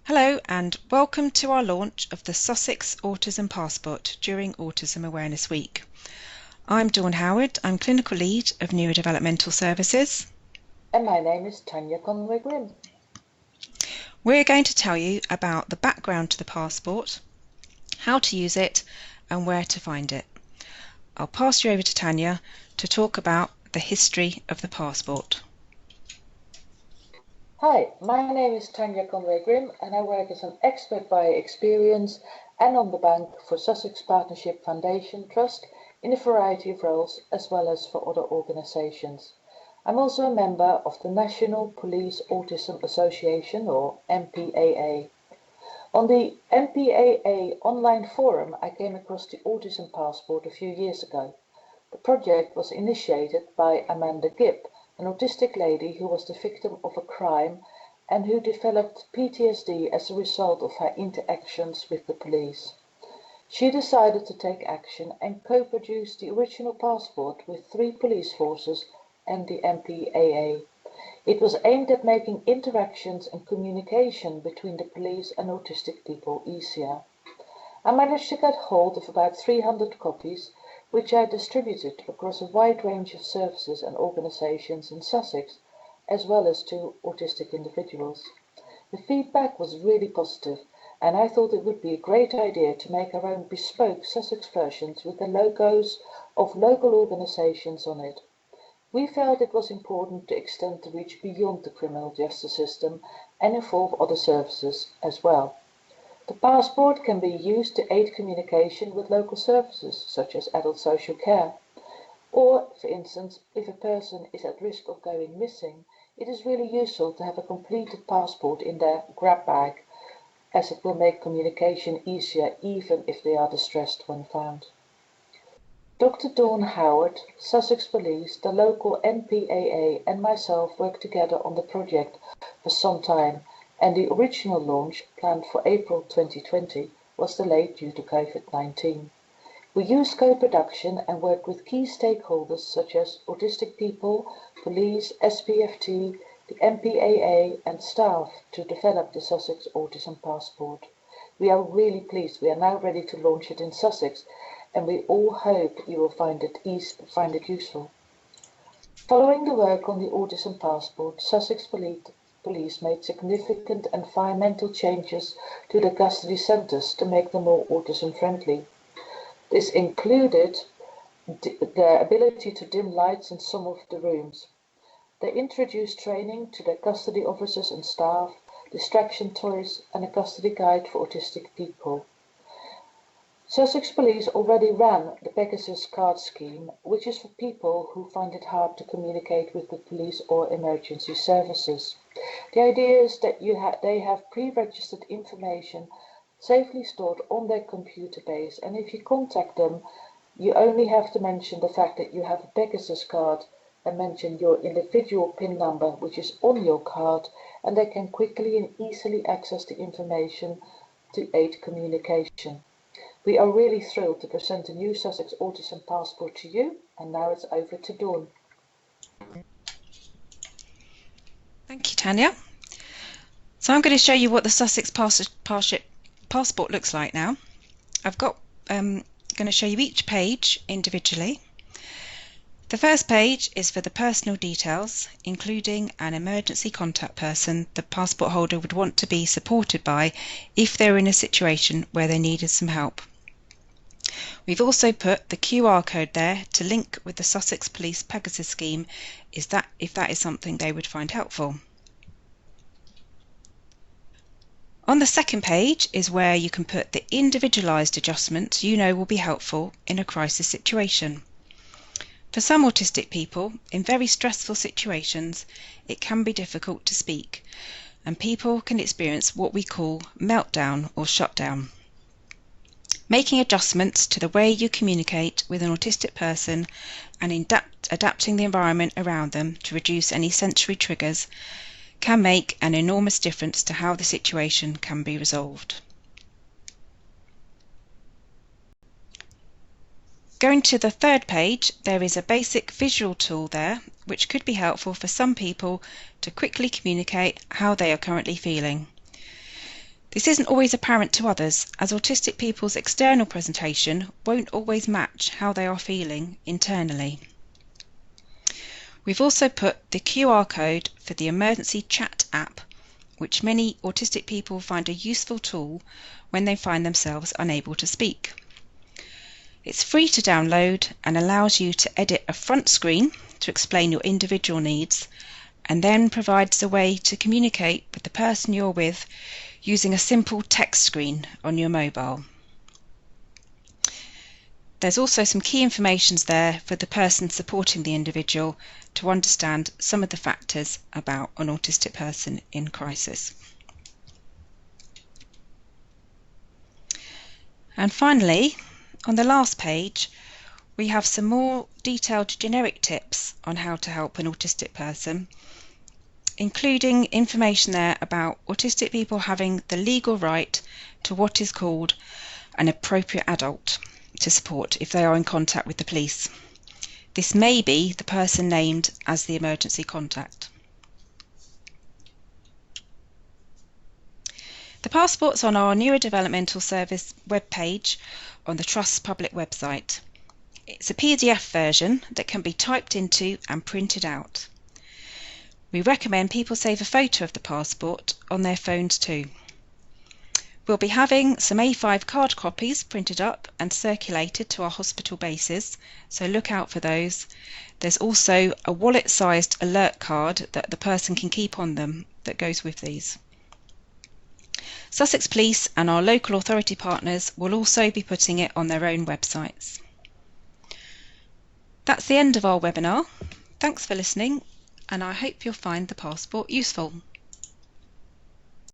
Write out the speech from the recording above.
Hello and welcome to our launch of the Sussex Autism Passport during Autism Awareness Week. I'm Dawn Howard, I'm Clinical Lead of Neurodevelopmental Services. And my name is Tanya Conway-Grimm. We're going to tell you about the background to the passport, how to use it and where to find it. I'll pass you over to Tanya to talk about the history of the passport. Hi, my name is Tanya Conway-Grimm and I work as an expert by experience and on the bank for Sussex Partnership Foundation Trust in a variety of roles as well as for other organisations. I'm also a member of the National Police Autism Association, or NPAA. On the NPAA online forum I came across the Autism Passport a few years ago. The project was initiated by Amanda Gibb, an autistic lady who was the victim of a crime and who developed PTSD as a result of her interactions with the police. She decided to take action and co-produced the original passport with 3 police forces and the NPAA. It was aimed at making interactions and communication between the police and autistic people easier. I managed to get hold of about 300 copies, which I distributed across a wide range of services and organisations in Sussex, as well as to autistic individuals. The feedback was really positive, and I thought it would be a great idea to make our own bespoke Sussex versions with the logos of local organisations on it. We felt it was important to extend the reach beyond the criminal justice system and involve other services as well. The passport can be used to aid communication with local services, such as adult social care. Or, for instance, if a person is at risk of going missing, it is really useful to have a completed passport in their grab bag, as it will make communication easier even if they are distressed when found. Dr. Dawn Howard, Sussex Police, the local NPAA and myself worked together on the project for some time, and the original launch, planned for April 2020, was delayed due to COVID-19. We used co-production and worked with key stakeholders such as autistic people, police, SPFT, the NPAA and staff to develop the Sussex Autism Passport. We are really pleased we are now ready to launch it in Sussex, and we all hope you will find it useful. Following the work on the Autism Passport, Sussex Police made significant environmental changes to the custody centres to make them more autism friendly. This included the ability to dim lights in some of the rooms. They introduced training to their custody officers and staff, distraction toys and a custody guide for autistic people. Sussex Police already ran the Pegasus card scheme, which is for people who find it hard to communicate with the police or emergency services. The idea is that they have pre-registered information safely stored on their computer base, and if you contact them, you only have to mention the fact that you have a Pegasus card and mention your individual PIN number, which is on your card, and they can quickly and easily access the information to aid communication. We are really thrilled to present the new Sussex Autism Passport to you, and now it's over to Dawn. Thank you, Tanya. So I'm going to show you what the Sussex Passport looks like now. I'm going to show you each page individually. The first page is for the personal details, including an emergency contact person the passport holder would want to be supported by if they're in a situation where they needed some help. We've also put the QR code there to link with the Sussex Police Pegasus scheme if that is something they would find helpful. On the second page is where you can put the individualised adjustments you know will be helpful in a crisis situation. For some autistic people, in very stressful situations, it can be difficult to speak, and people can experience what we call meltdown or shutdown. Making adjustments to the way you communicate with an autistic person and adapting the environment around them to reduce any sensory triggers can make an enormous difference to how the situation can be resolved. Going to the third page, there is a basic visual tool there which could be helpful for some people to quickly communicate how they are currently feeling. This isn't always apparent to others, as autistic people's external presentation won't always match how they are feeling internally. We've also put the QR code for the emergency chat app, which many autistic people find a useful tool when they find themselves unable to speak. It's free to download and allows you to edit a front screen to explain your individual needs, and then provides a way to communicate with the person you're with using a simple text screen on your mobile. There's also some key information there for the person supporting the individual to understand some of the factors about an autistic person in crisis. And finally, on the last page, we have some more detailed generic tips on how to help an autistic person, including information there about autistic people having the legal right to what is called an appropriate adult to support if they are in contact with the police. This may be the person named as the emergency contact. The passport's on our Neurodevelopmental Service webpage on the Trust's public website. It's a PDF version that can be typed into and printed out. We recommend people save a photo of the passport on their phones too. We'll be having some A5 card copies printed up and circulated to our hospital bases, so look out for those. There's also a wallet-sized alert card that the person can keep on them that goes with these. Sussex Police and our local authority partners will also be putting it on their own websites. That's the end of our webinar. Thanks for listening, and I hope you'll find the passport useful.